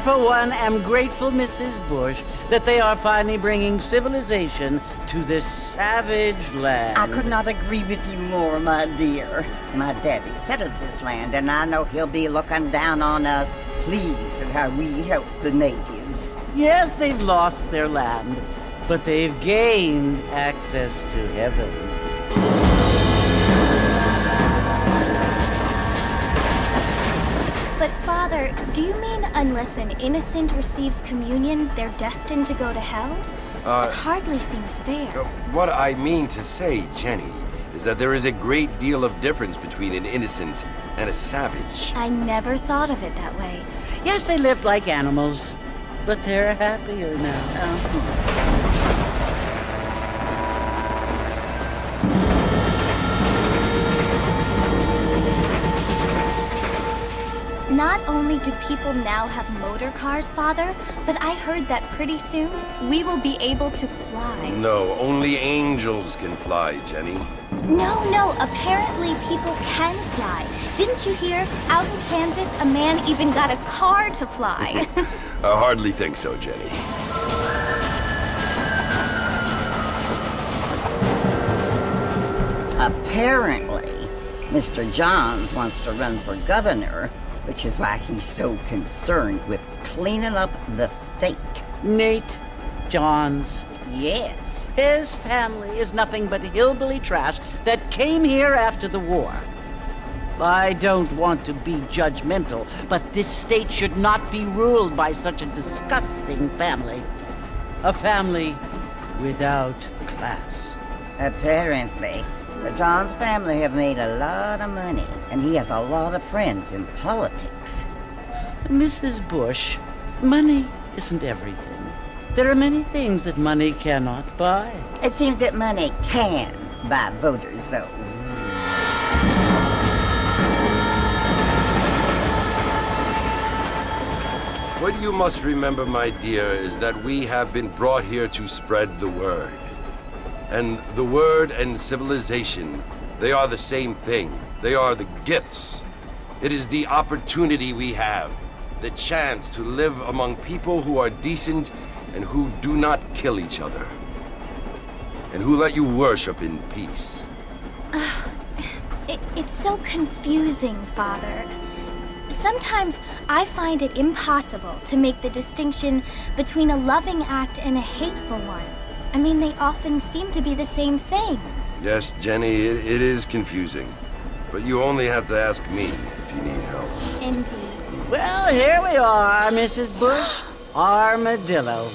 for one, am grateful, Mrs. Bush, that they are finally bringing civilization to this savage land. I could not agree with you more, my dear. My daddy settled this land, and I know he'll be looking down on us, pleased at how we help the natives. Yes, they've lost their land, but they've gained access to heaven. But Father, do you mean unless an innocent receives communion, they're destined to go to hell? It hardly seems fair. What I mean to say, Jenny, is that there is a great deal of difference between an innocent and a savage. I never thought of it that way. Yes, they lived like animals, but they're happier now. Not only do people now have motor cars, Father, but I heard that pretty soon we will be able to fly. No, only angels can fly, Jenny. No, apparently people can fly. Didn't you hear? Out in Kansas, a man even got a car to fly. I hardly think so, Jenny. Apparently, Mr. Johns wants to run for governor, which is why he's so concerned with cleaning up the state. Nate Johns. Yes. His family is nothing but hillbilly trash that came here after the war. I don't want to be judgmental, but this state should not be ruled by such a disgusting family. A family without class. Apparently, the Johns family have made a lot of money, and he has a lot of friends in politics. Mrs. Bush, money isn't everything. There are many things that money cannot buy. It seems that money can buy voters, though. What you must remember, my dear, is that we have been brought here to spread the word. And the word and civilization, they are the same thing. They are the gifts. It is the opportunity we have, the chance to live among people who are decent and who do not kill each other, and who let you worship in peace. It's so confusing, Father. Sometimes I find it impossible to make the distinction between a loving act and a hateful one. I mean, they often seem to be the same thing. Yes, Jenny, it is confusing. But you only have to ask me if you need help. Indeed. Well, here we are, Mrs. Bush. Armadillo.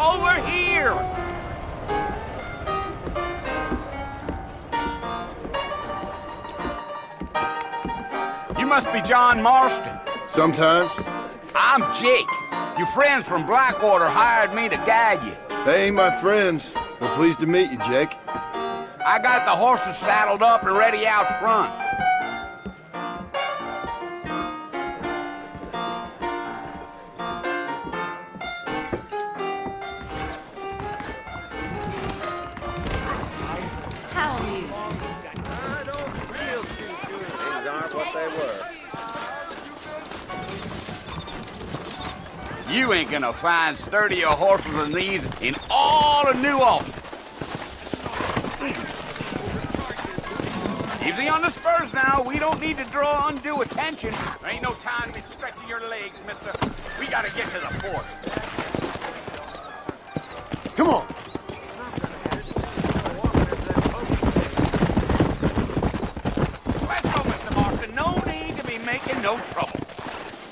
Over here! You must be John Marston. Sometimes. I'm Jake. Your friends from Blackwater hired me to guide you. They ain't my friends, but pleased to meet you, Jake. I got the horses saddled up and ready out front. You ain't gonna find sturdier horses than these in all of New Ulm. Easy on the spurs now. We don't need to draw undue attention. There ain't no time to be stretching your legs, mister. We gotta get to the fort. Come on. Let's go, Mr. Marston. No need to be making no trouble.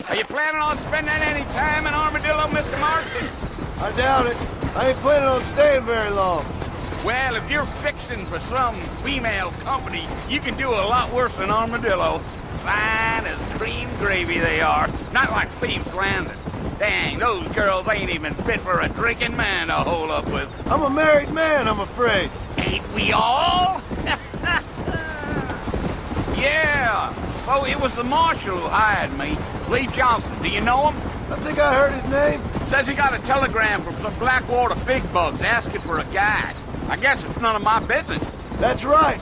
Are you planning on spending any time in Armadillo, Mr. Marston? I doubt it. I ain't planning on staying very long. Well, if you're fixing for some female company, you can do a lot worse than armadillo. Fine as cream gravy they are. Not like Thieves Landing. Dang, those girls ain't even fit for a drinking man to hole up with. I'm a married man, I'm afraid. Ain't we all? Yeah. Oh, it was the marshal who hired me. Lee Johnson. Do you know him? I think I heard his name. Says he got a telegram from some Blackwater big bugs asking for a guide. I guess it's none of my business. That's right.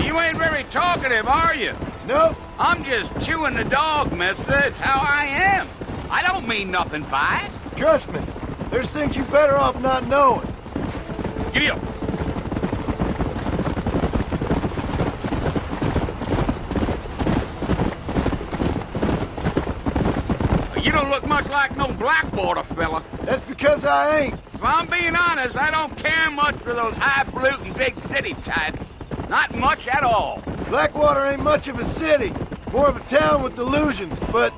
You ain't very talkative, are you? Nope. I'm just chewing the dog, mister. It's how I am. I don't mean nothing by it. Trust me. There's things you're better off not knowing. Giddy up. You don't look much like no Blackwater fella. That's because I ain't. If I'm being honest, I don't care much for those highfalutin big city types. Not much at all. Blackwater ain't much of a city. More of a town with delusions, but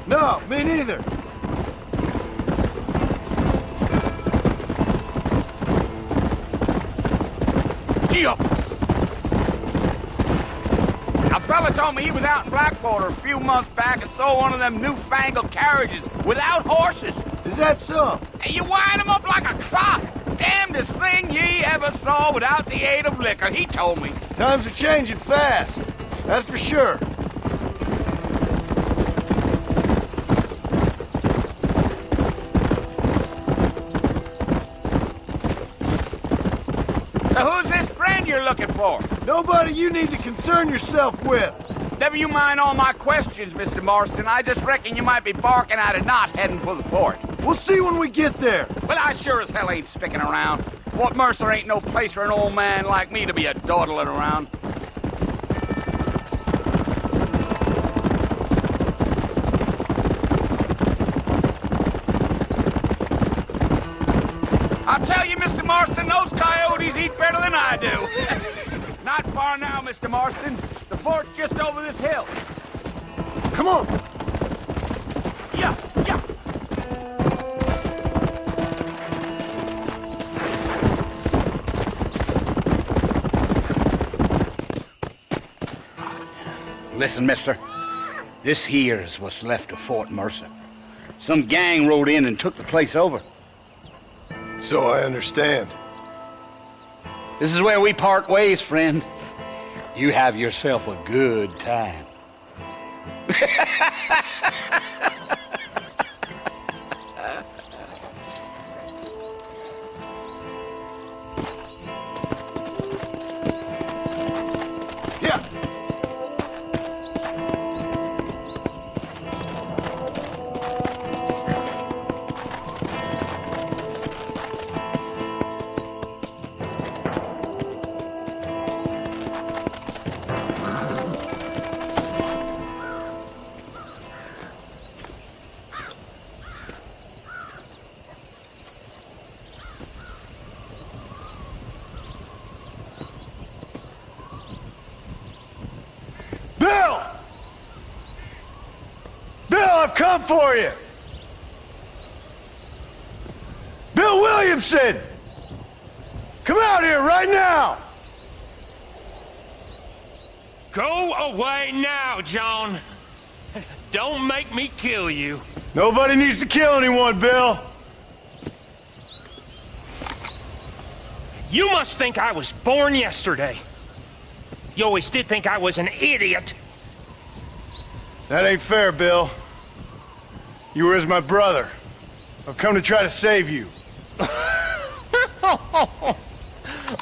no, me neither. Up. A fella told me he was out in Blackwater a few months back and saw one of them newfangled carriages without horses. Is that so? And you wind them up like a clock. Damnedest thing ye ever saw without the aid of liquor, he told me. Times are changing fast. That's for sure. So who's this friend you're looking for? Nobody you need to concern yourself with. Never you mind all my questions, Mr. Marston. I just reckon you might be barking at a knot heading for the fort. We'll see when we get there. Well, I sure as hell ain't sticking around. Fort Mercer ain't no place for an old man like me to be a dawdling around. I'll tell you, Mr. Marston, those coyotes eat better than I do. Not far now, Mr. Marston. The fort's just over this hill. Come on. Yeah, yeah. Listen, mister. This here is what's left of Fort Mercer. Some gang rode in and took the place over. So I understand. This is where we part ways, friend. You have yourself a good time. Yeah. Bill! Bill, I've come for you! Bill Williamson! Come out here right now! Go away now, John. Don't make me kill you. Nobody needs to kill anyone, Bill. You must think I was born yesterday. You always did think I was an idiot. That ain't fair, Bill. You were as my brother. I've come to try to save you.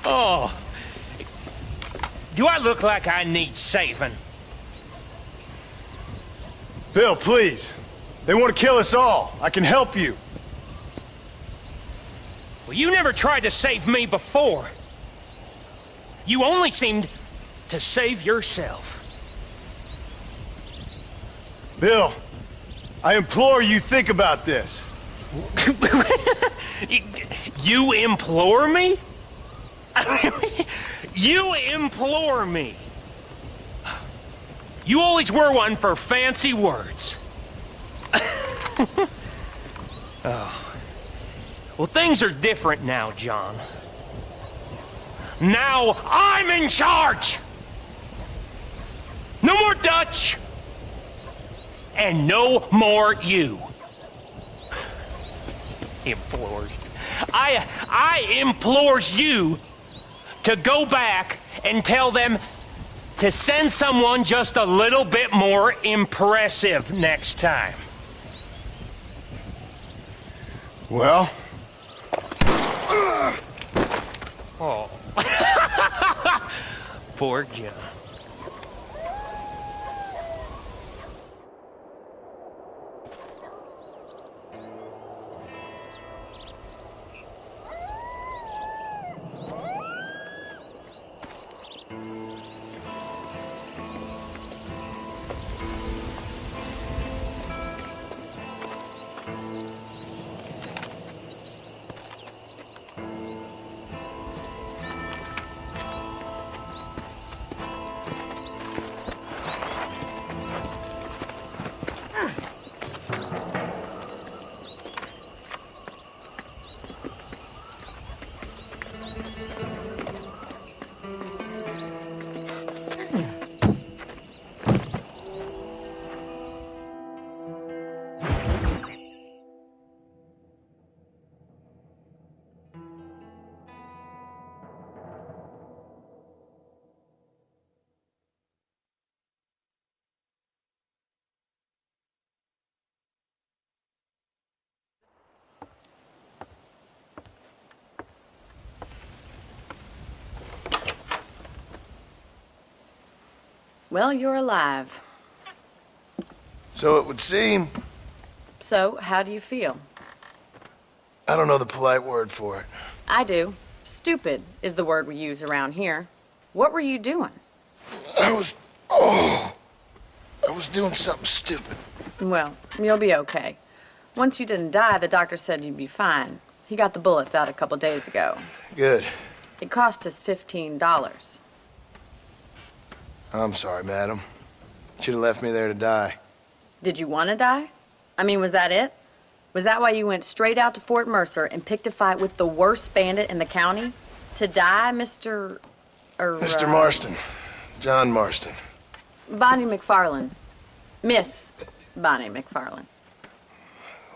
Oh. Do I look like I need saving? Bill, please. They want to kill us all. I can help you. Well, you never tried to save me before. You only seemed to save yourself. Bill, I implore you think about this. You implore me? You implore me? You always were one for fancy words. Oh. Well, things are different now, John. Now I'm in charge! No more Dutch! And no more you. Implores. I implores you to go back and tell them to send someone just a little bit more impressive next time. Well? Oh. Poor John. Well, you're alive. So it would seem. So, how do you feel? I don't know the polite word for it. I do. Stupid is the word we use around here. What were you doing? I was doing something stupid. Well, you'll be okay. Once you didn't die, the doctor said you'd be fine. He got the bullets out a couple days ago. Good. It cost us $15. I'm sorry, madam. Should have left me there to die. Did you want to die? I mean, was that it? Was that why you went straight out to Fort Mercer and picked a fight with the worst bandit in the county? To die, Mr. Mr. Marston. John Marston. Bonnie McFarland. Miss Bonnie McFarland.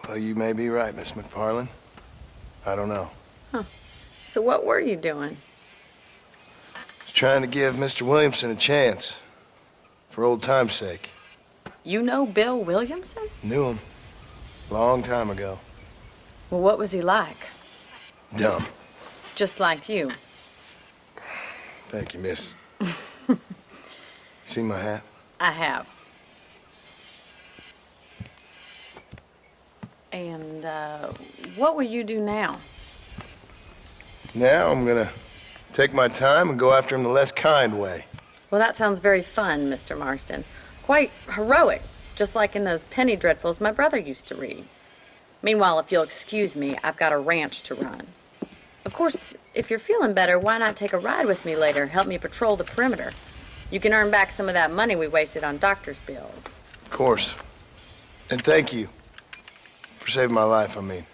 Well, you may be right, Miss McFarland. I don't know. Huh. So what were you doing? Just trying to give Mr. Williamson a chance. For old time's sake. You know Bill Williamson? Knew him. Long time ago. Well, what was he like? Dumb. Just like you. Thank you, miss. See my hat? I have. And, what will you do now? Now I'm gonna take my time and go after him the less kind way. Well, that sounds very fun, Mr. Marston. Quite heroic, just like in those penny dreadfuls my brother used to read. Meanwhile, if you'll excuse me, I've got a ranch to run. Of course, if you're feeling better, why not take a ride with me later? Help me patrol the perimeter. You can earn back some of that money we wasted on doctor's bills. Of course. And thank you. For saving my life, I mean.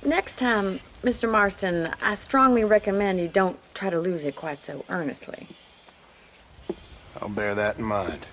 Next time, Mr. Marston, I strongly recommend you don't try to lose it quite so earnestly. I'll bear that in mind.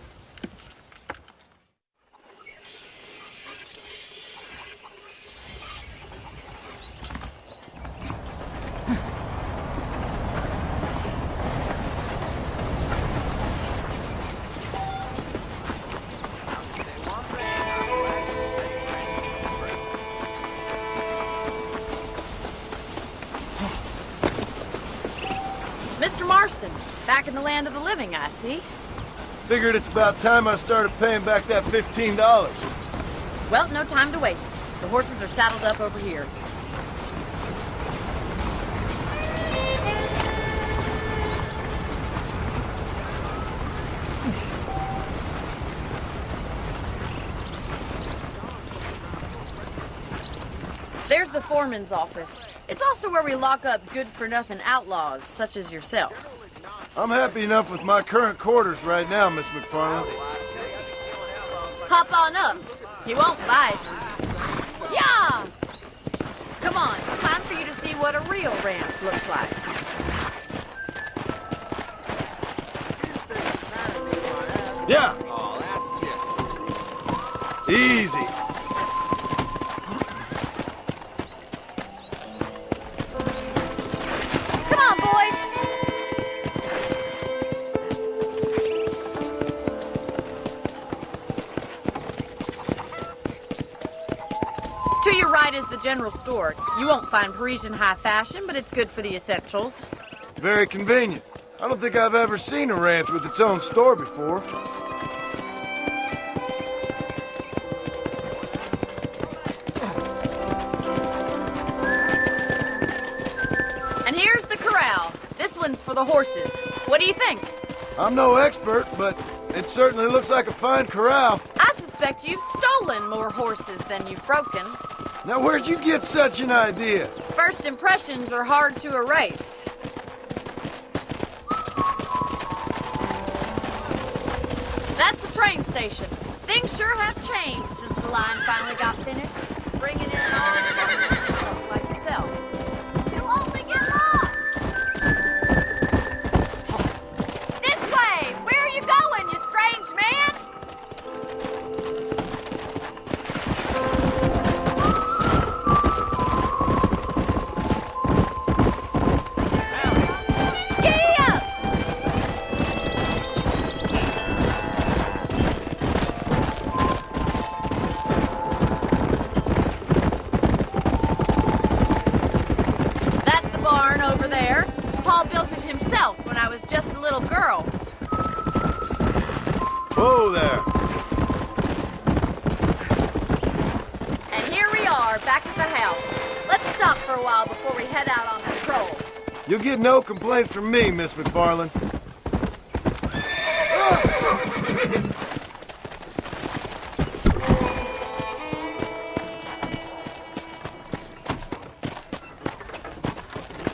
Mr. Marston, back in the land of the living, I see. Figured it's about time I started paying back that $15. Well, no time to waste. The horses are saddled up over here. There's the foreman's office. It's also where we lock up good-for-nothing outlaws, such as yourself. I'm happy enough with my current quarters right now, Miss McFarland. Hop on up. He won't bite. Yeah! Come on, time for you to see what a real ranch looks like. Yeah. Easy. Come on, boys. To your right is the general store. You won't find Parisian high fashion, but it's good for the essentials. Very convenient. I don't think I've ever seen a ranch with its own store before. And here's the corral. This one's for the horses. What do you think? I'm no expert, but it certainly looks like a fine corral. I suspect you've stolen more horses than you've broken. Now, where'd you get such an idea? First impressions are hard to erase. That's the train station. Things sure have changed since the line finally got finished. Bringing in all the like yourself. You'll only get lost! This way! Where are you going, you strange man? Giddy up! That's the barn over there. Paul built it himself when I was just a little girl. Whoa there. And here we are, back at the house. Let's stop for a while before we head out on patrol. You'll get no complaints from me, Miss McFarland.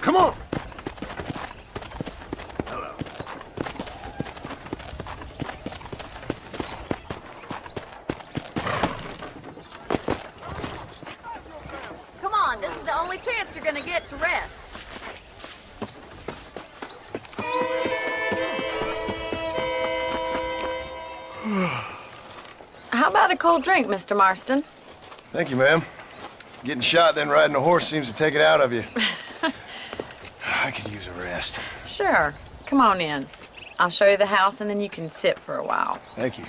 Come on. Come on, this is the only chance you're gonna get to rest. How about a cold drink, Mr. Marston? Thank you, ma'am. Getting shot, then riding a horse seems to take it out of you. I could use a rest. Sure. Come on in. I'll show you the house, and then you can sit for a while. Thank you.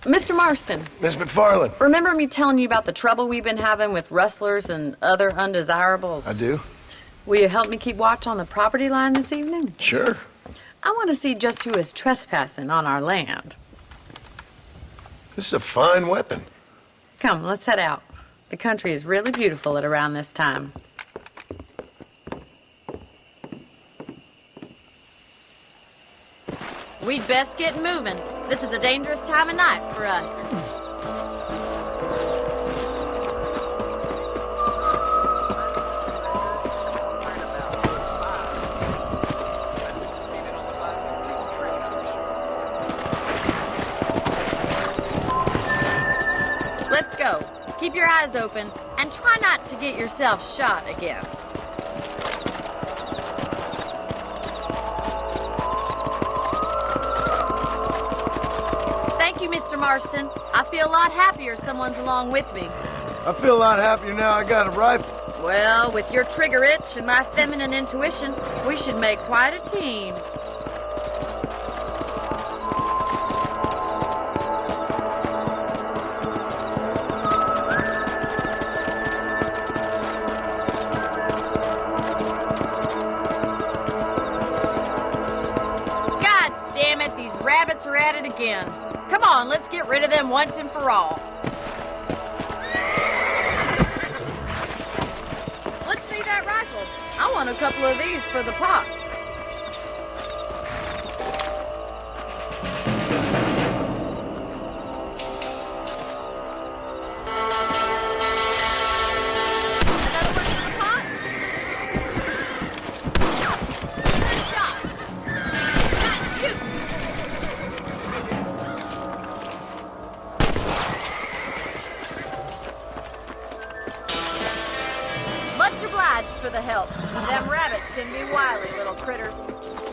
Mr. Marston, Miss McFarland. remember me telling you about the trouble we've been having with rustlers and other undesirables? I do. Will you help me keep watch on the property line this evening? Sure. I want to see just who is trespassing on our land. This is a fine weapon. Come, let's head out. The country is really beautiful at around this time. We'd best get moving. This is a dangerous time of night for us. Let's go. Keep your eyes open and try not to get yourself shot again. Thank you, Mr. Marston. I feel a lot happier someone's along with me. I feel a lot happier now I got a rifle. Well, with your trigger itch and my feminine intuition, we should make quite a team. God damn it, these rabbits are at it again. Come on, let's get rid of them once and for all. Let's see that rifle. I want a couple of these for the pot. Them rabbits can be wily little critters.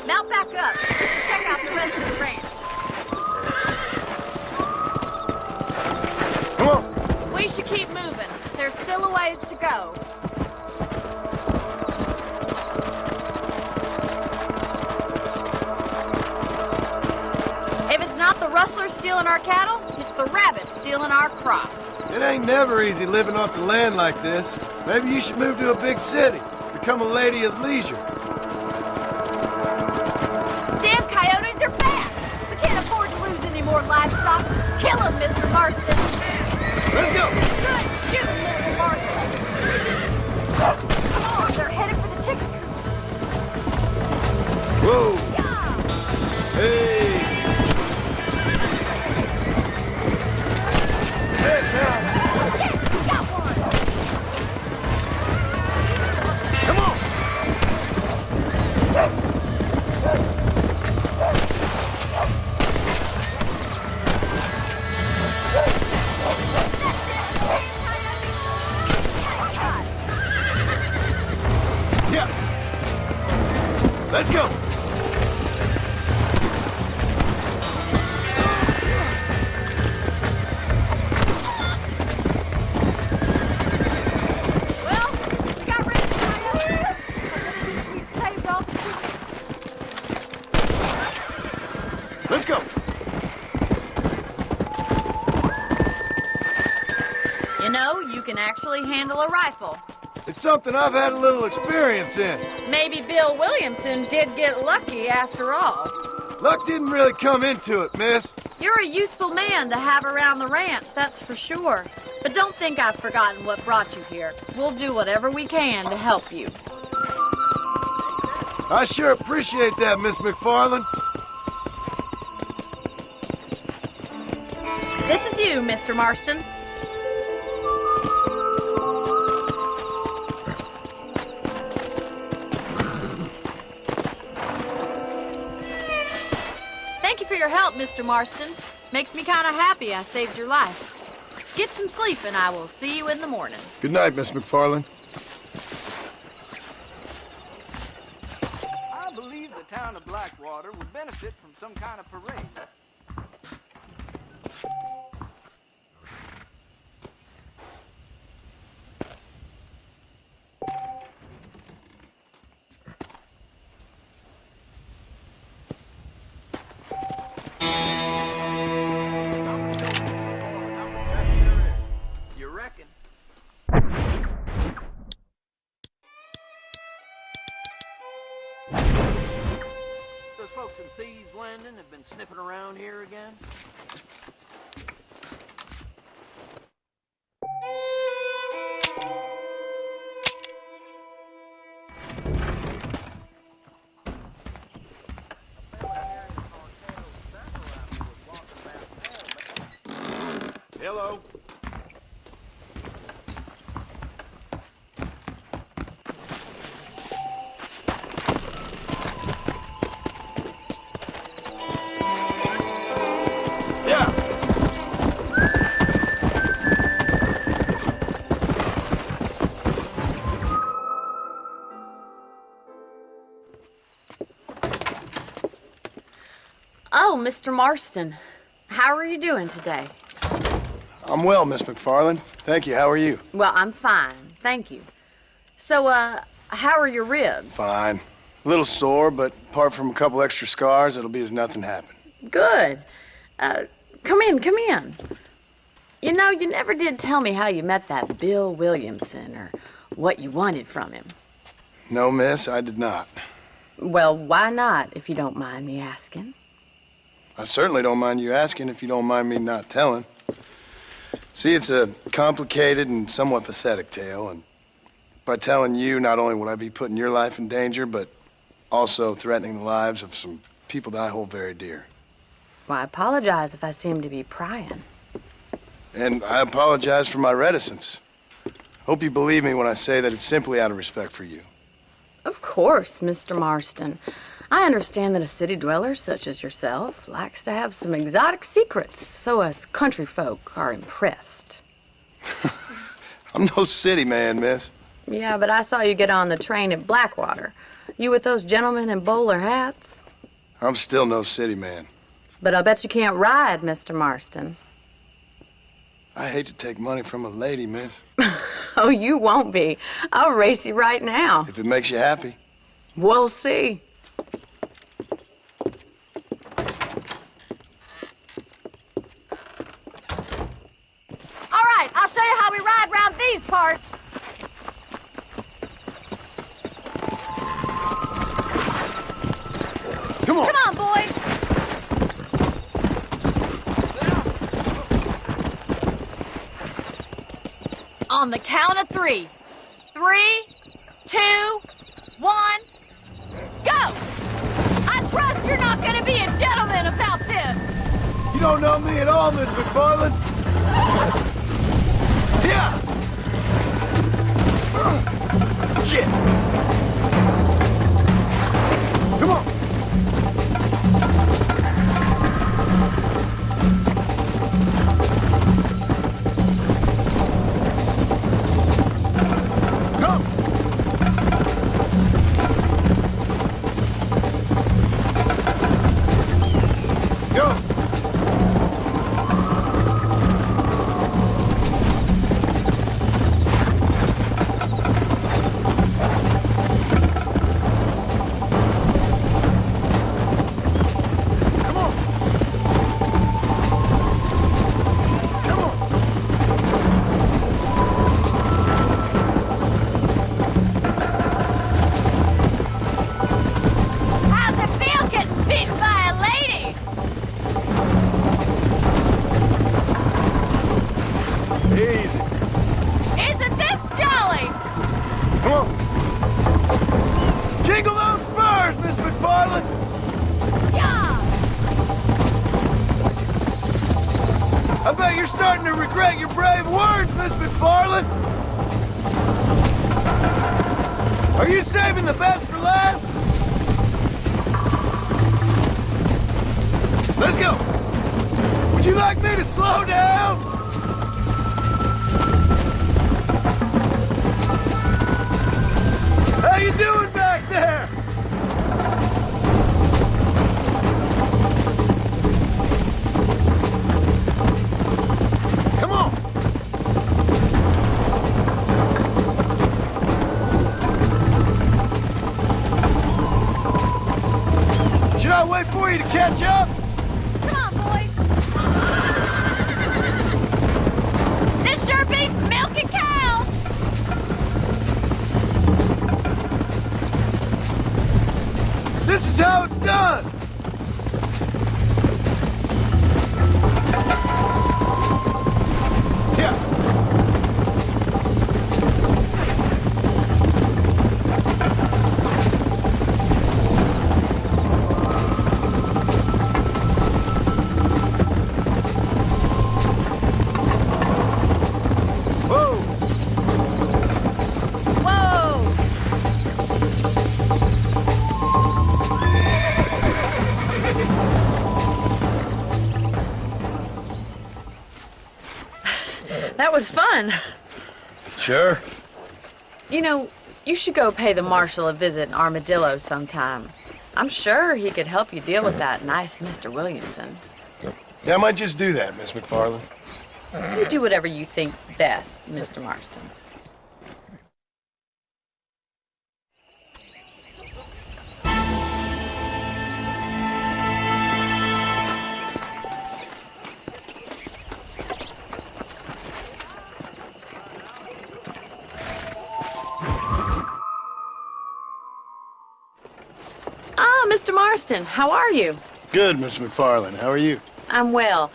Mount back up. We should check out the rest of the ranch. Come on. We should keep moving. There's still a ways to go. If it's not the rustlers stealing our cattle, it's the rabbits stealing our crops. It ain't never easy living off the land like this. Maybe you should move to a big city. Become a lady of leisure. Damn coyotes are bad! We can't afford to lose any more livestock. Kill them, Mr. Marston! Let's go! Good shooting, Mr. Marston! Come on, they're headed for the chicken coop. Whoa! Yeah! Hey! Hey, now! Yes, we got one! Come on! Yeah! Let's go! Well, we got rid of the coyotes. We saved all the chickens. Let's go! You know, you can actually handle a rifle. It's something I've had a little experience in. Maybe Bill Williamson did get lucky after all. Luck didn't really come into it, miss. You're a useful man to have around the ranch, that's for sure. But don't think I've forgotten what brought you here. We'll do whatever we can to help you. I sure appreciate that, Miss McFarland. This is you, Mr. Marston. Thank you for your help, Mr. Marston. Makes me kind of happy I saved your life. Get some sleep and I will see you in the morning. Good night, Miss McFarland. I believe the town of Blackwater would benefit from some kind of parade. You reckon? Those folks in Thieves Landing have been sniffing around here again? Hello. Yeah. Oh, Mr. Marston. How are you doing today? I'm well, Miss McFarland. Thank you. How are you? Well, I'm fine. Thank you. So, how are your ribs? Fine. A little sore, but apart from a couple extra scars, it'll be as nothing happened. Good. Come in, come in. You know, you never did tell me how you met that Bill Williamson or what you wanted from him. No, miss, I did not. Well, why not, if you don't mind me asking? I certainly don't mind you asking if you don't mind me not telling. See, it's a complicated and somewhat pathetic tale, and by telling you, not only would I be putting your life in danger, but also threatening the lives of some people that I hold very dear. Well, I apologize if I seem to be prying. And I apologize for my reticence. Hope you believe me when I say that it's simply out of respect for you. Of course, Mr. Marston. I understand that a city dweller such as yourself likes to have some exotic secrets, so us country folk are impressed. I'm no city man, miss. Yeah, but I saw you get on the train at Blackwater. You with those gentlemen in bowler hats? I'm still no city man. But I'll bet you can't ride, Mr. Marston. I hate to take money from a lady, miss. Oh, you won't be. I'll race you right now. If it makes you happy. We'll see. All right, I'll show you how we ride round these parts. Come on. Come on, boy. On the count of 3. 3, 2, 1, go! I trust you're not gonna be a gentleman about this. You don't know me at all, Miss McFarland. Yeah. Shit. Come on. Come. Go. Come on. Come on. How's it feel getting beaten by a lady? Easy. Isn't this jolly? Come on. Jingle those spurs, Miss McFarland. Yeah! I bet you're starting to regret your brave words, Miss McFarland. Are you saving the best for last? Let's go. Would you like me to slow down? How you doing back there? Come on. Should I wait for you to catch up? Come on, boy. This sure beats milking cows. This is how it's done. Yeah. Whoa. Whoa! That was fun. Sure. You know, you should go pay the marshal a visit in Armadillo sometime. I'm sure he could help you deal with that nice Mr. Williamson. Yeah, I might just do that, Miss McFarland. You do whatever you think's best, Mr. Marston. Ah, Mr. Marston, how are you? Good, Miss McFarland. How are you? I'm well.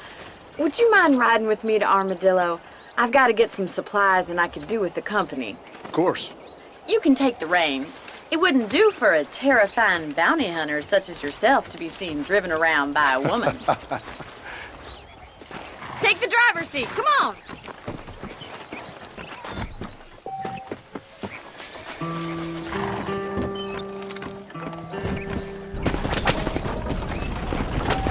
Would you mind riding with me to Armadillo? I've got to get some supplies and I could do with the company. Of course. You can take the reins. It wouldn't do for a terrifying bounty hunter such as yourself to be seen driven around by a woman. Take the driver's seat. Come on.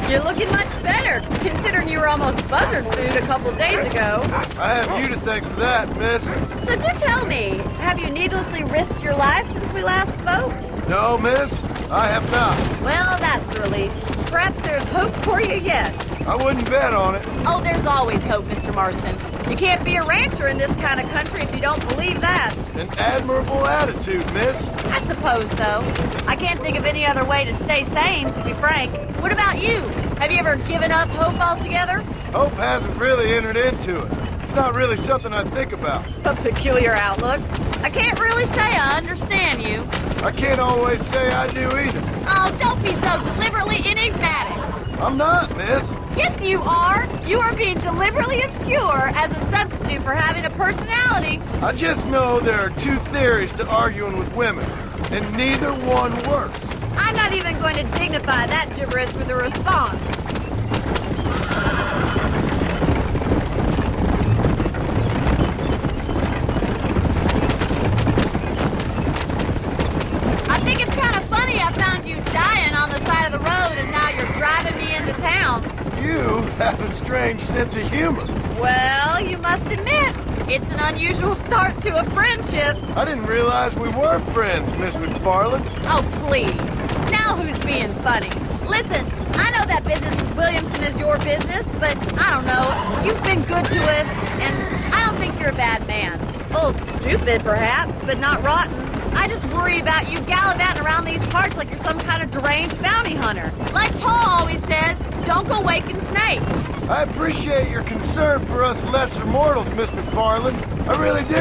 You're looking much better. there, considering you were almost buzzard food a couple days ago. I have you to thank for that, miss. So do tell me, have you needlessly risked your life since we last spoke? No, miss, I have not. Well, that's a relief. Perhaps there's hope for you yet. I wouldn't bet on it. Oh, there's always hope, Mr. Marston. You can't be a rancher in this kind of country if you don't believe that. An admirable attitude, miss. I suppose so. I can't think of any other way to stay sane, to be frank. What about you? Have you ever given up hope altogether? Hope hasn't really entered into it. It's not really something I think about. A peculiar outlook. I can't really say I understand you. I can't always say I do either. Oh, don't be so deliberately enigmatic. I'm not, miss. Yes, you are. You are being deliberately obscure as a substitute for having a personality. I just know there are two theories to arguing with women, and neither one works. I'm not even going to dignify that gibberish with a response. I think it's kind of funny I found you dying on the side of the road and now you're driving me into town. You have a strange sense of humor. Well, you must admit, it's an unusual start to a friendship. I didn't realize we were friends, Miss McFarland. Oh, please. Now who's being funny? Listen, I know that business with Williamson is your business, but I don't know. You've been good to us, and I don't think you're a bad man. A little stupid, perhaps, but not rotten. I just worry about you gallivanting around these parts like you're some kind of deranged bounty hunter. Like Paul always says, don't go waking snakes. I appreciate your concern for us lesser mortals, Miss McFarland. I really do.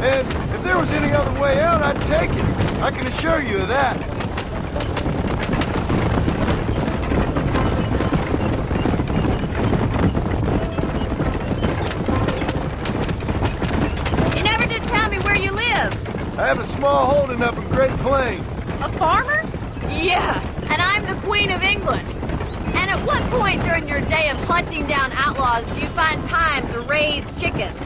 And if there was any other way out, I'd take it. I can assure you of that. You never did tell me where you live. I have a small holding up in Great Plains. A farmer? Yeah, and I'm the Queen of England. And at what point during your day of hunting down outlaws do you find time to raise chickens?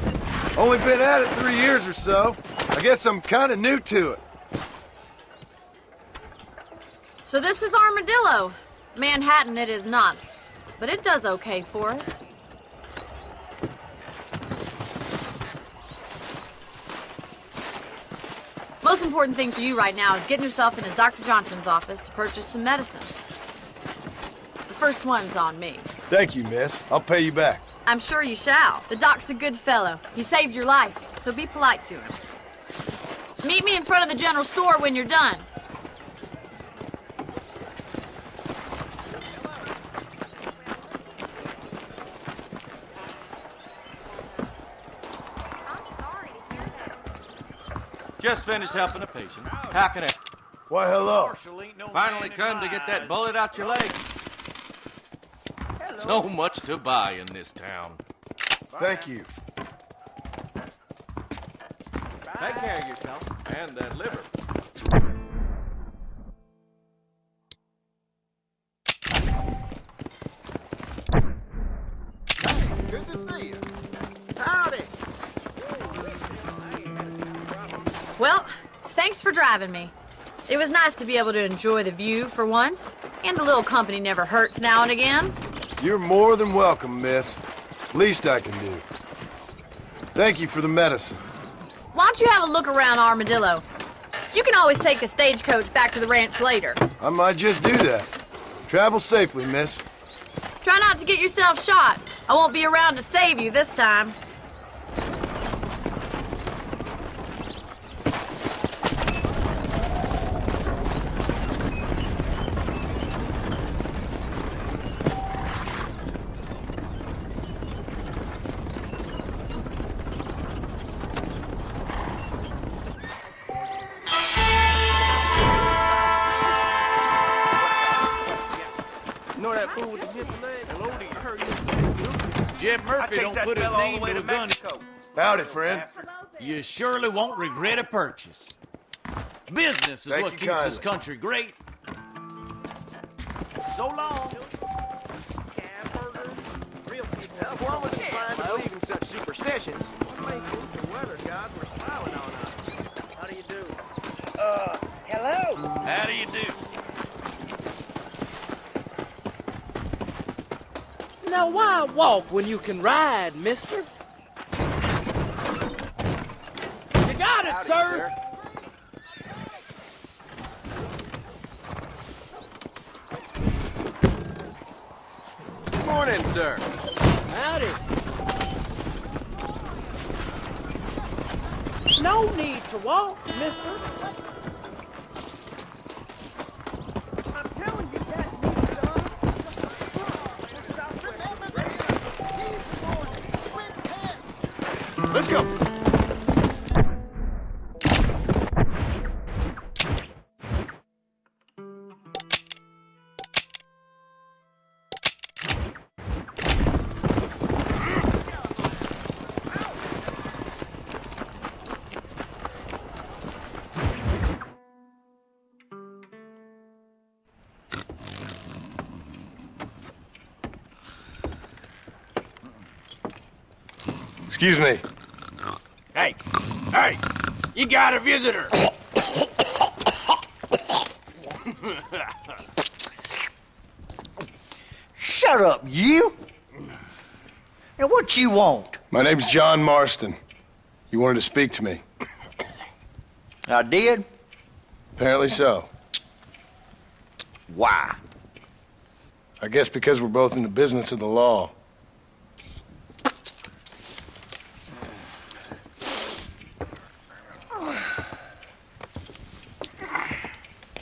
Only been at it 3 years or so. I guess I'm kind of new to it. So this is Armadillo. Manhattan it is not, but it does okay for us. Most important thing for you right now is getting yourself into Dr. Johnson's office to purchase some medicine. The first one's on me. Thank you, miss. I'll pay you back. I'm sure you shall. The doc's a good fellow. He saved your life, so be polite to him. Meet me in front of the general store when you're done. Just finished helping a patient. How can I? Why, hello. Finally come to get that bullet out your leg. So much to buy in this town. Thank you. Take care of yourself and that liver. Good to see you. Howdy. Well, thanks for driving me. It was nice to be able to enjoy the view for once, and a little company never hurts now and again. You're more than welcome, miss. Least I can do. Thank you for the medicine. Why don't you have a look around Armadillo? You can always take a stagecoach back to the ranch later. I might just do that. Travel safely, miss. Try not to get yourself shot. I won't be around to save you this time. Jim Murphy don't put his name to a gun. Howdy, friend. You surely won't regret a purchase. Business is Thank what you keeps this kindly. country great. So long. Even such superstitions. The weather gods were smiling on us. How do you do? Hello. How do you do? Now why walk when you can ride, mister? You got it, sir. Good morning, sir. Howdy. No need to walk, mister. I'm telling you that needs done. Let's go. Excuse me. Hey, hey, you got a visitor. Shut up, you! Now what you want? My name's John Marston. You wanted to speak to me. I did? Apparently so. Why? I guess because we're both in the business of the law.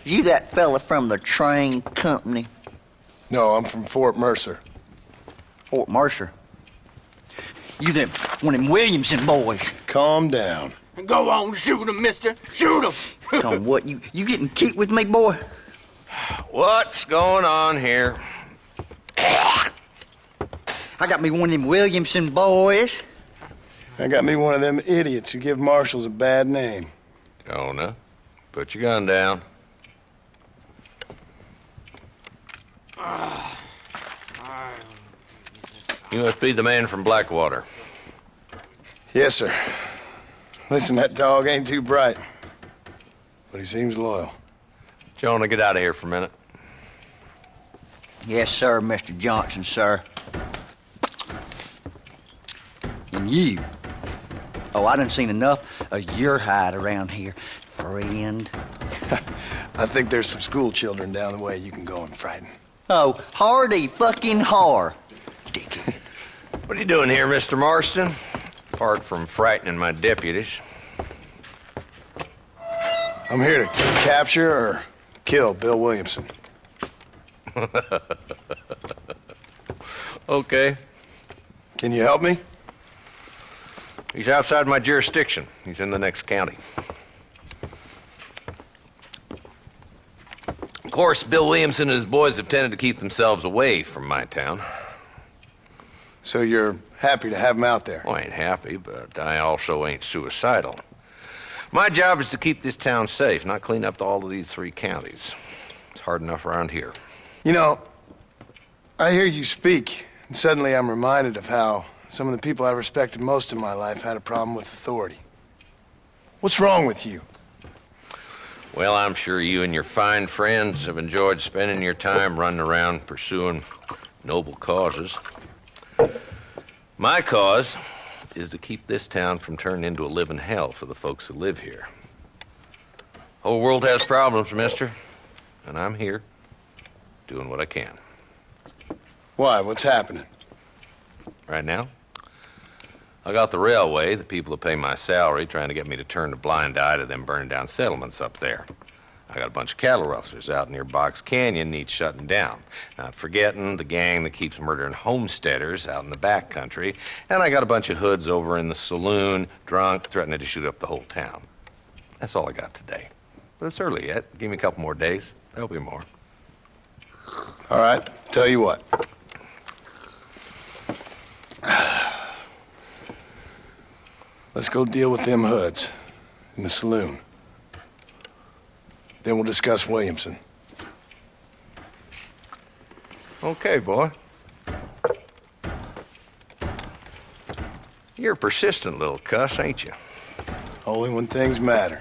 You that fella from the train company? No, I'm from Fort Mercer. Fort Mercer? You them one of them Williamson boys? Calm down. Go on, shoot him, mister. Shoot him. Come on, what, you getting kicked with me, boy? What's going on here? I got me one of them Williamson boys. I got me one of them idiots who give marshals a bad name. Jonah, put your gun down. You must be the man from Blackwater. Yes, sir. Listen, that dog ain't too bright, but he seems loyal. Jonah, get out of here for a minute. Yes, sir, Mr. Johnson, sir. And you. Oh, I done seen enough of your hide around here, friend. I think there's some school children down the way you can go and frighten. Oh, hardy fucking har. Dickhead. What are you doing here, Mr. Marston? Apart from frightening my deputies. I'm here to capture or kill Bill Williamson. Okay. Can you help me? He's outside my jurisdiction. He's in the next county. Of course, Bill Williamson and his boys have tended to keep themselves away from my town. So you're happy to have him out there? Well, I ain't happy, but I also ain't suicidal. My job is to keep this town safe, not clean up all of these 3 counties. It's hard enough around here. You know, I hear you speak, and suddenly I'm reminded of how some of the people I respected most in my life had a problem with authority. What's wrong with you? Well, I'm sure you and your fine friends have enjoyed spending your time running around pursuing noble causes. My cause is to keep this town from turning into a living hell for the folks who live here. Whole world has problems, mister, and I'm here doing what I can. Why? What's happening? Right now, I got the railway, the people who pay my salary, trying to get me to turn a blind eye to them burning down settlements up there. I got a bunch of cattle rustlers out near Box Canyon needs shutting down. Not forgetting the gang that keeps murdering homesteaders out in the back country. And I got a bunch of hoods over in the saloon, drunk, threatening to shoot up the whole town. That's all I got today. But it's early yet. Give me a couple more days. There'll be more. All right, tell you what. Let's go deal with them hoods in the saloon. Then we'll discuss Williamson. Okay, boy. You're a persistent little cuss, ain't you? Only when things matter.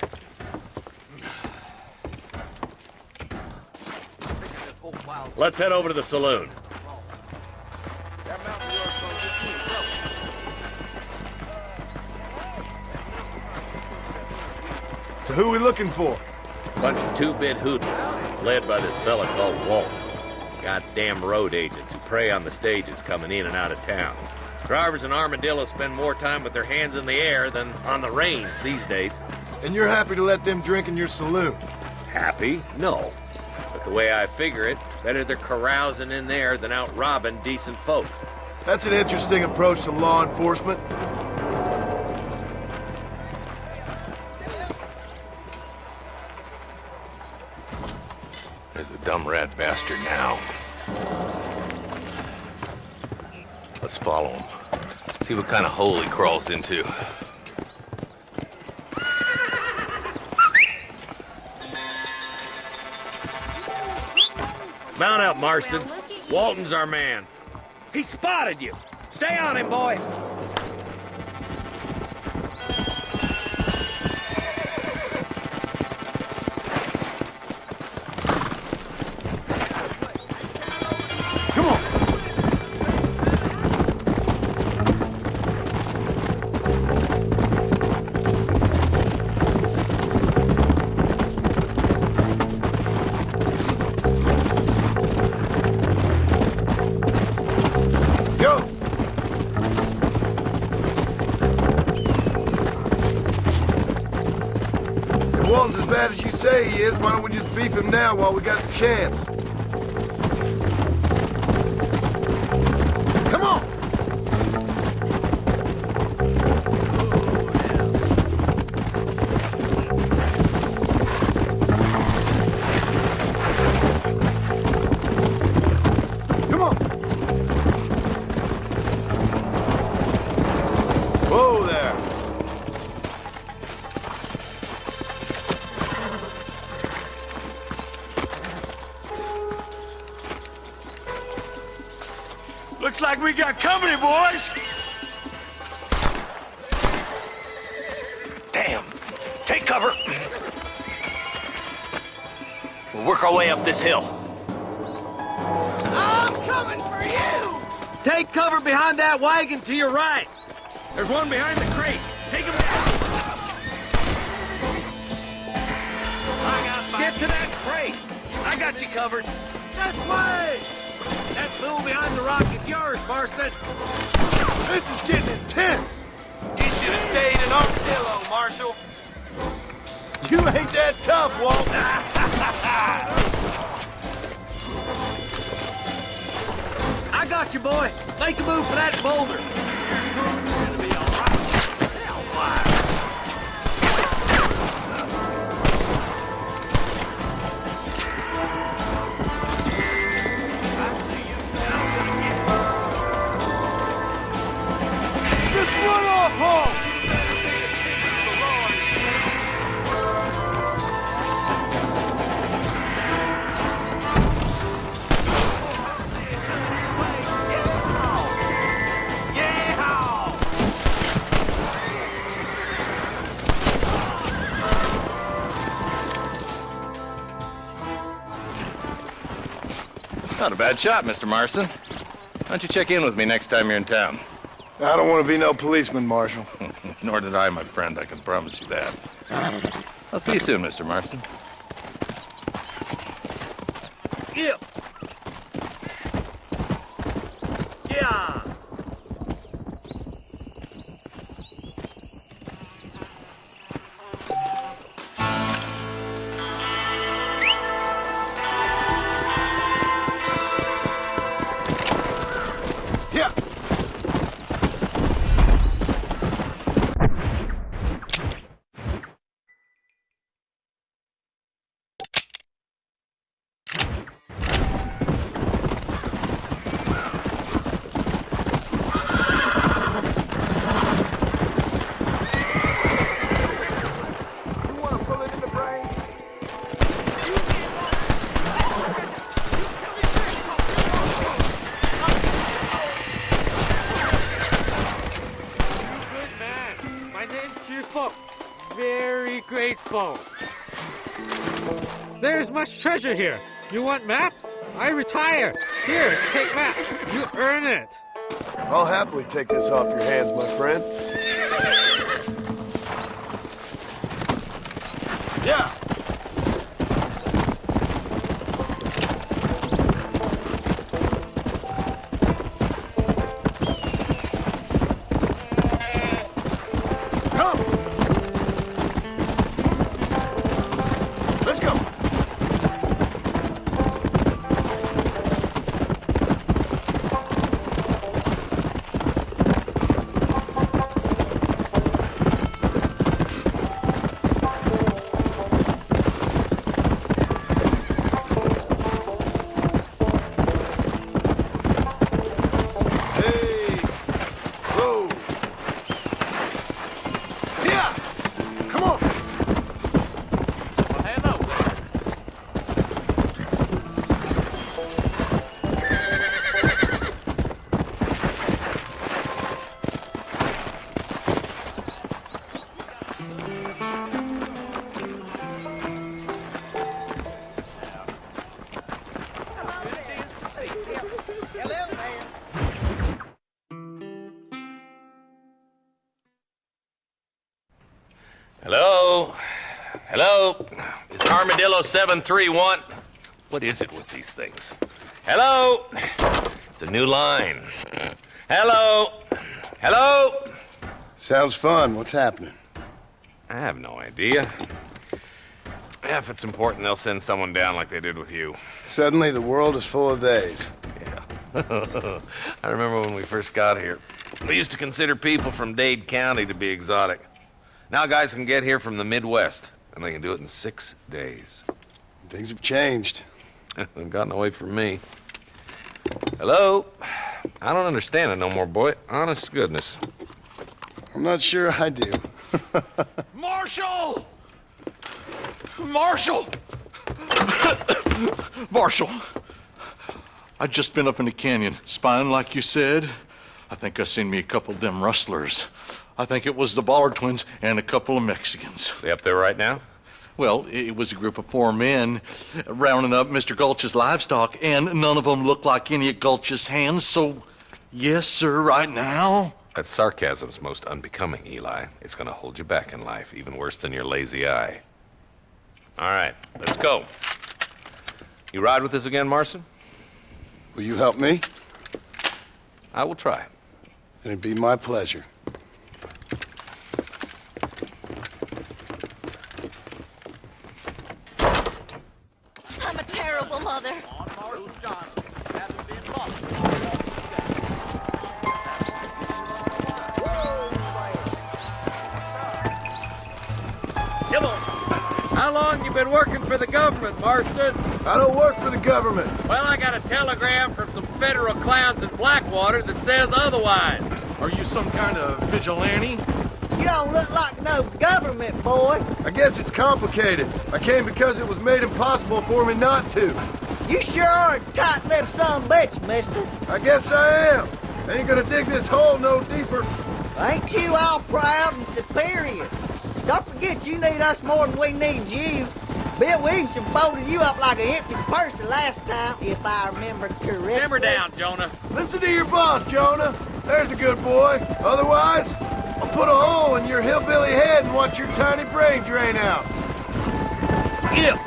Let's head over to the saloon. So who we looking for? Bunch of two-bit hoodlums, led by this fella called Walt. Goddamn road agents who prey on the stages coming in and out of town. Drivers in Armadillo spend more time with their hands in the air than on the reins these days. And you're happy to let them drink in your saloon? Happy? No. But the way I figure it, better they're carousing in there than out robbing decent folk. That's an interesting approach to law enforcement. There's the dumb rat bastard now. Let's follow him. See what kind of hole he crawls into. Mount up, Marston. Walton's our man. He spotted you. Stay on him, boy. As you say he is, why don't we just beef him now while we got the chance? Come on! Come on! Whoa there! Looks like we got company, boys! Damn. Take cover. We'll work our way up this hill. I'm coming for you! Take cover behind that wagon to your right. There's one behind the crate. Take him down. Get to that crate. I got you covered. That way! That fool behind the rock is yours, Marston. This is getting intense. You should have stayed in Armadillo, Marshal. You ain't that tough, Walt. I got you, boy. Make a move for that boulder. It's gonna be all right. Hell, why? Run off home! Not a bad shot, Mr. Marston. Why don't you check in with me next time you're in town? I don't want to be no policeman, Marshal. Nor did I, my friend. I can promise you that. I'll see you soon, Mr. Marston. Yeah. Yeah. Very grateful. There's much treasure here. You want map? I retire. Here, take map. You earn it. I'll happily take this off your hands, my friend. Yeah. Hello? Hello? It's Armadillo 731. What is it with these things? Hello? It's a new line. Hello? Hello? Sounds fun. What's happening? I have no idea. Yeah, if it's important, they'll send someone down like they did with you. Suddenly, the world is full of theys. Yeah. I remember when we first got here. We used to consider people from Dade County to be exotic. Now guys can get here from the Midwest, and they can do it in 6 days. Things have changed. They've gotten away from me. Hello? I don't understand it no more, boy. Honest to goodness. I'm not sure I do. Marshal! Marshal! Marshal! I'd just been up in the canyon, spying like you said. I think I seen me a couple of them rustlers. I think it was the Ballard twins and a couple of Mexicans. They up there right now? Well, it was a group of poor men rounding up Mr. Gulch's livestock, and none of them looked like any of Gulch's hands, so yes, sir, right now. That sarcasm's most unbecoming, Eli. It's gonna hold you back in life, even worse than your lazy eye. All right, let's go. You ride with us again, Marston? Will you help me? I will try. It'd be my pleasure. I'm a terrible mother. Come on. How long you been working for the government, Marston? I don't work for the government. Well, I got a telegram from some federal clowns in Blackwater that says otherwise. Are you some kind of vigilante? You don't look like no government, boy. I guess it's complicated. I came because it was made impossible for me not to. You sure are a tight-lipped son of a bitch, mister. I guess I am. I ain't gonna dig this hole no deeper. Ain't you all proud and superior? Don't forget you need us more than we need you. Bill Williamson folded you up like an empty person last time, if I remember correctly. Simmer down, Jonah. Listen to your boss, Jonah. There's a good boy. Otherwise, I'll put a hole in your hillbilly head and watch your tiny brain drain out. Skip!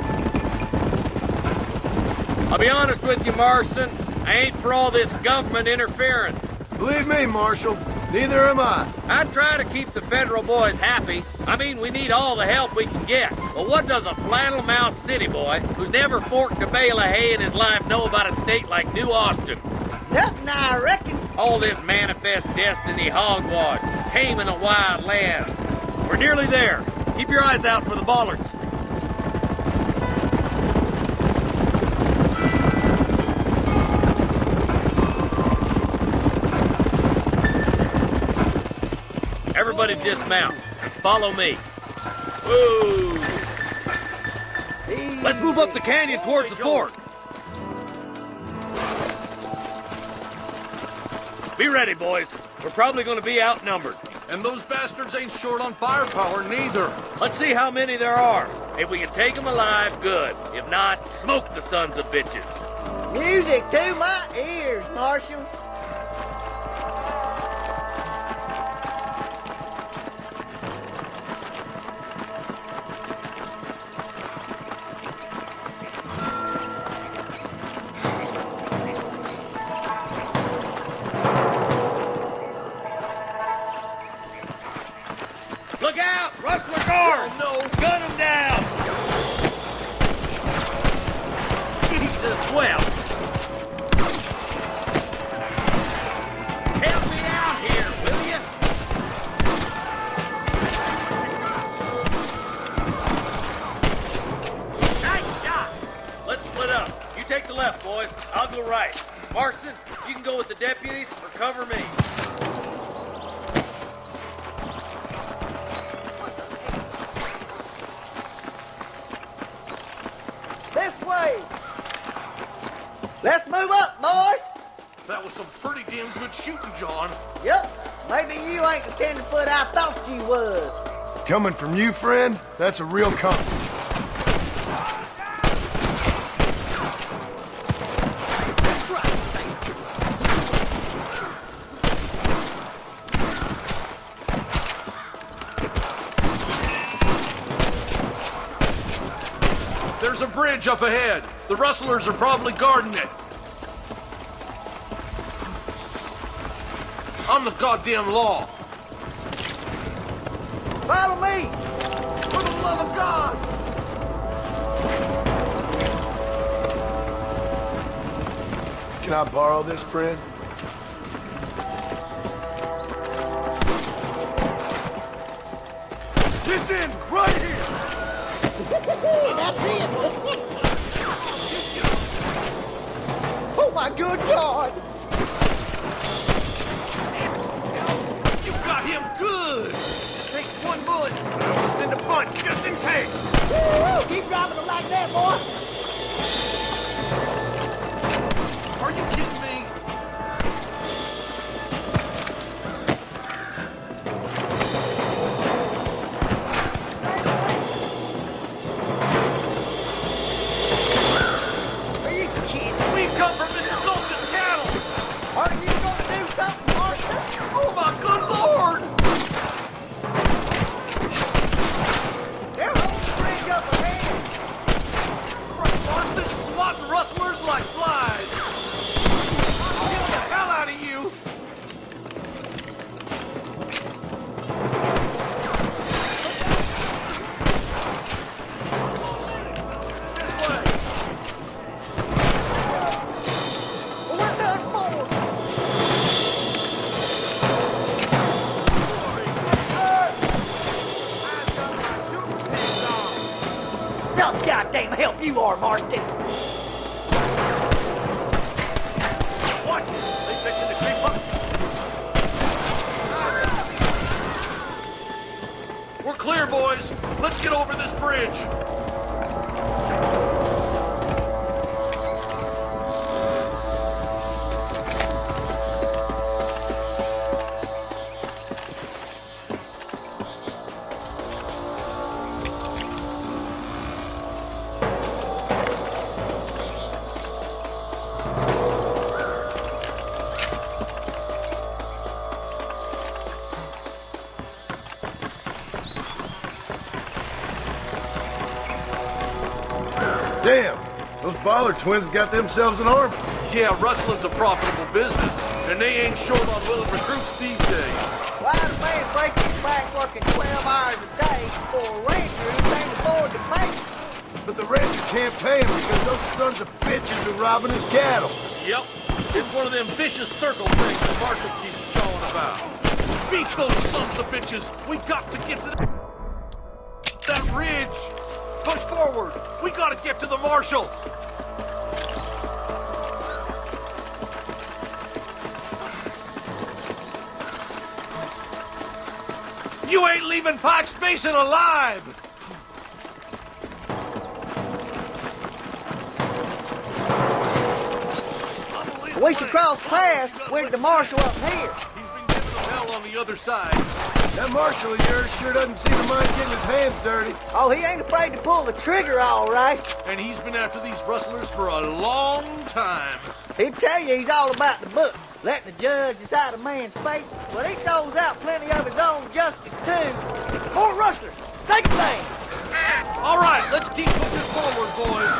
I'll be honest with you, Marston. I ain't for all this government interference. Believe me, Marshal, neither am I. I try to keep the federal boys happy. I mean, we need all the help we can get. But what does a flannel-mouthed city boy who's never forked a bale of hay in his life know about a state like New Austin? Nothing, I reckon. All this manifest destiny hogwash, taming a wild land. We're nearly there. Keep your eyes out for the Ballards. Everybody dismount and follow me. Woo! Let's move up the canyon towards the fort. Be ready, boys. We're probably going to be outnumbered. And those bastards ain't short on firepower, neither. Let's see how many there are. If we can take them alive, good. If not, smoke the sons of bitches. Music to my ears, Marshal. Look out! Rustler guard! Oh, no. Gun him down! Jesus, well. Help me out here, will you? Nice shot! Let's split up. You take the left, boys. I'll go right. Marston, you can go with the deputies or cover me. This way. Let's move up, boys. That was some pretty damn good shooting, John. Yep. Maybe you ain't the tenderfoot I thought you was. Coming from you, friend, that's a real compliment. There's a bridge up ahead. The rustlers are probably guarding it. I'm the goddamn law. Follow me. For the love of God! Can I borrow this, friend? This ends right here! That's it. Oh my good God. You got him good! Take one bullet. I'll send a punch just in case. Woo! Keep driving them like that, boy. Are you kidding me? Are you kidding? We come from Mr. Sultan's cattle! Are you gonna do something, Marston? Oh my good lord! They're holding the bridge up ahead. Marston's swatting rustlers like flies! I'll get the hell out of you! This way! We're done for. Some goddamn help you are, Marston. Watch it! They fixing to creep up! We're clear, boys! Let's get over this bridge! Damn, those Bollard twins got themselves an army. Yeah, rustling's a profitable business, and they ain't short on willing recruits these days. Why do man break his back working 12 hours a day for a rancher who can't afford to pay? But the rancher can't pay him because those sons of bitches are robbing his cattle. Yep, it's one of them vicious circle things the marshal keeps showing about. Beat those sons of bitches! We got to get to that ridge! Push forward! We gotta get to the marshal! You ain't leaving Pikes Basin alive! We should cross paths with the marshal up here. He's been giving them hell on the other side. That marshal of yours sure doesn't seem to mind getting his hands dirty. Oh, he ain't afraid to pull the trigger, all right. And he's been after these rustlers for a long time. He'd tell you he's all about the book, letting the judge decide a man's fate, but he throws out plenty of his own justice, too. More rustlers! Take a stand! All right, let's keep pushing forward, boys.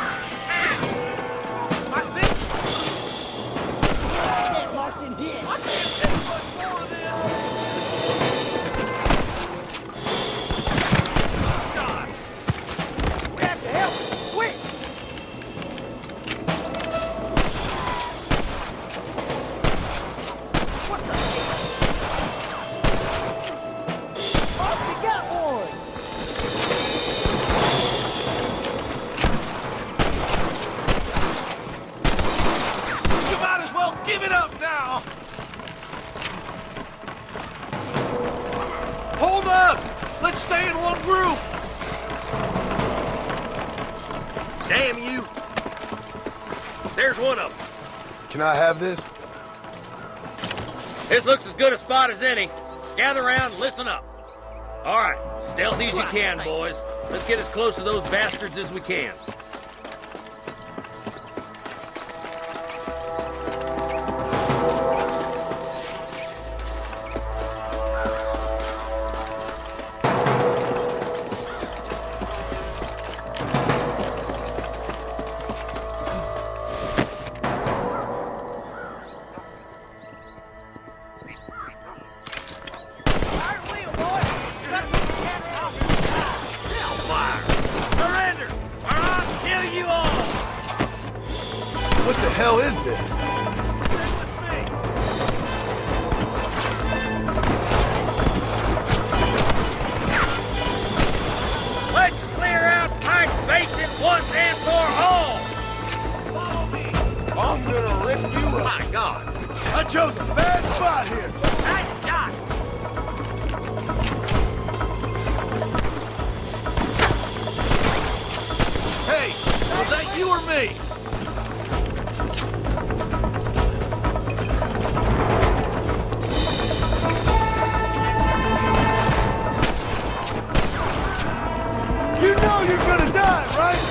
I see. That Marston hit. I can't take much more of this. Hold up! Let's stay in one group! Damn you! There's one of them. Can I have this? This looks as good a spot as any. Gather around and listen up. All right, stealthy as you can, boys. Let's get as close to those bastards as we can. What the hell is this? Let's clear out Pike Basin once and for all! Follow me! I'm gonna rip you up! My God! I chose a bad spot here! Nice shot! Hey, was that you or me? You know you're gonna die, right?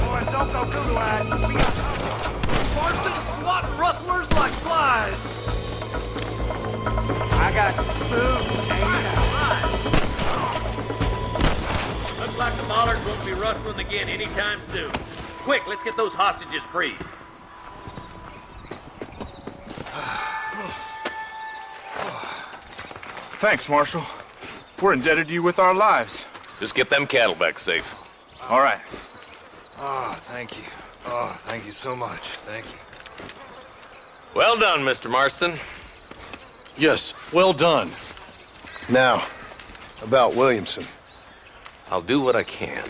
Boys, don't go Google-eyed. We got Marston's swatting rustlers like flies. I got food hanging out. Looks like the bollards won't be rustling again anytime soon. Quick, let's get those hostages freed. Thanks, Marshal. We're indebted to you with our lives. Just get them cattle back safe. All right. Oh, thank you. Oh, thank you so much. Thank you. Well done, Mr. Marston. Yes, well done. Now, about Williamson. I'll do what I can.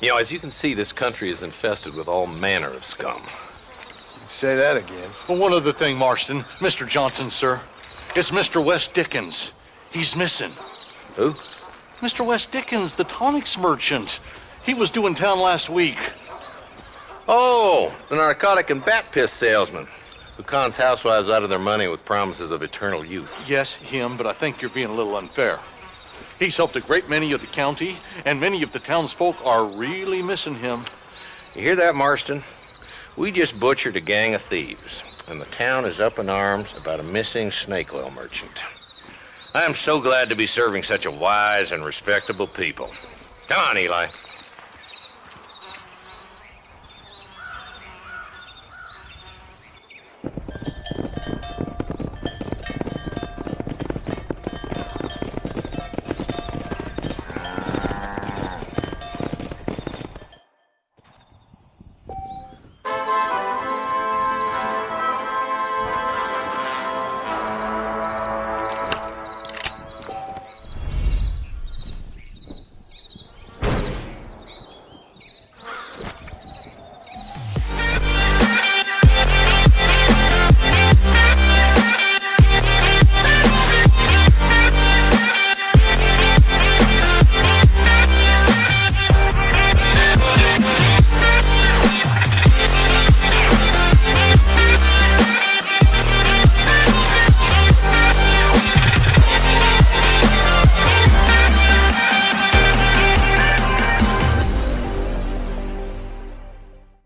You know, as you can see, this country is infested with all manner of scum. Say that again. Well, one other thing, Marston. Mr. Johnson, sir. It's Mr. West Dickens. He's missing. Who? Mr. West Dickens, the tonics merchant. He was due in town last week. Oh, the narcotic and bat piss salesman who cons housewives out of their money with promises of eternal youth. Yes, him, but I think you're being a little unfair. He's helped a great many of the county, and many of the townsfolk are really missing him. You hear that, Marston? We just butchered a gang of thieves, and the town is up in arms about a missing snake oil merchant. I am so glad to be serving such a wise and respectable people. Come on, Eli.